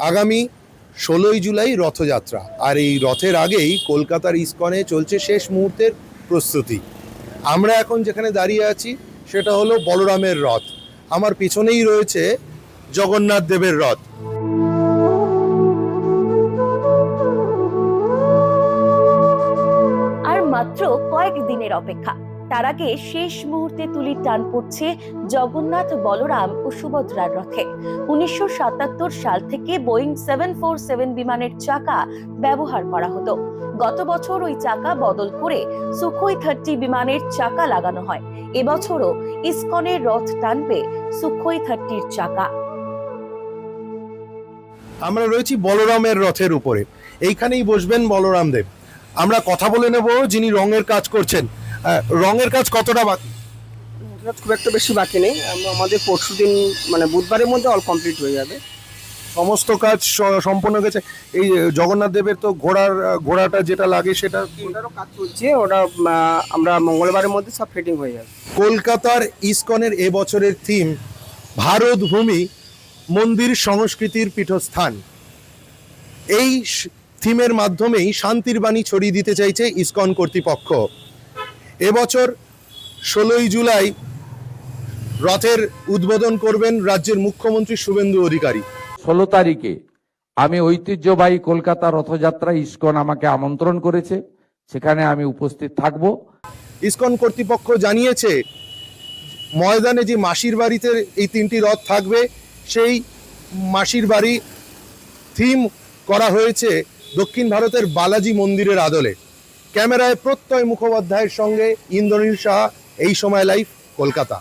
আগামী 16ই জুলাই রথযাত্রা, আর এই রথের আগেই কলকাতার ইসকনে চলছে শেষ মুহূর্তের প্রস্তুতি। আমরা এখন যেখানে দাঁড়িয়ে আছি সেটা হলো বলরামের রথ। আমার পিছনেই রয়েছে জগন্নাথ দেবের রথ। আর মাত্র কয়েক দিনের অপেক্ষা, তার আগে শেষ মুহূর্তে তুলির টান পড়ছে জগন্নাথ, বলরাম ও সুভদ্রার রথে। 1977 সাল থেকে বোয়িং 747 বিমানের চাকা ব্যবহার করা হতো। গত বছর ওই চাকা বদল করে সুখোই 30 বিমানের চাকা লাগানো হয়। এবছরও ইসকনের রথ টানবে সুখোই 30-র চাকা। আমরা রয়েছি বলরামের রথের উপরে, এইখানেই বসবেন বলরাম দেব। আমরা কথা বলে নেব যিনি রঙের কাজ করছেন। রঙের কাজ কতটা বাকি? খুব একটা বেশি বাকি নেই, আমাদের পরশুদিন মানে বুধবারের মধ্যে অল কমপ্লিট হয়ে যাবে। সমস্ত কাজ সম্পন্ন গেছে। এই জগন্নাথ দেবের তো ঘোড়াটা যেটা লাগে সেটা ওটারও কাজ চলছে, ওটা আমরা মঙ্গলবারের মধ্যে সব ফিটিং হয়ে যাবে। কলকাতার ইসকনের এবছরের থিম ভারত ভূমি, মন্দির সংস্কৃতির পীঠস্থান। এই থিমের মাধ্যমেই শান্তির বাণী ছড়িয়ে দিতে চাইছে ইসকন কর্তৃপক্ষ। এবছর 16ই জুলাই রথের উদ্বোধন করবেন রাজ্যের মুখ্যমন্ত্রী শুভেন্দু অধিকারী। 16 তারিখে আমি ঐতিহ্যবাহী কলকাতা রথযাত্রা ইসকন আমাকে আমন্ত্রণ করেছে, সেখানে আমি উপস্থিত থাকব। ইসকন কর্তৃপক্ষ জানিয়েছে ময়দানে যে মাসির বাড়িতে এই 3টি রথ থাকবে, সেই মাসির বাড়ি থিম করা হয়েছে দক্ষিণ ভারতের বালাজি মন্দিরের আদলে। ক্যামেরায় প্রত্যয় মুখোপাধ্যায়ের সঙ্গে ইন্দ্রনীল সাহা, এই সময় লাইভ, কলকাতা।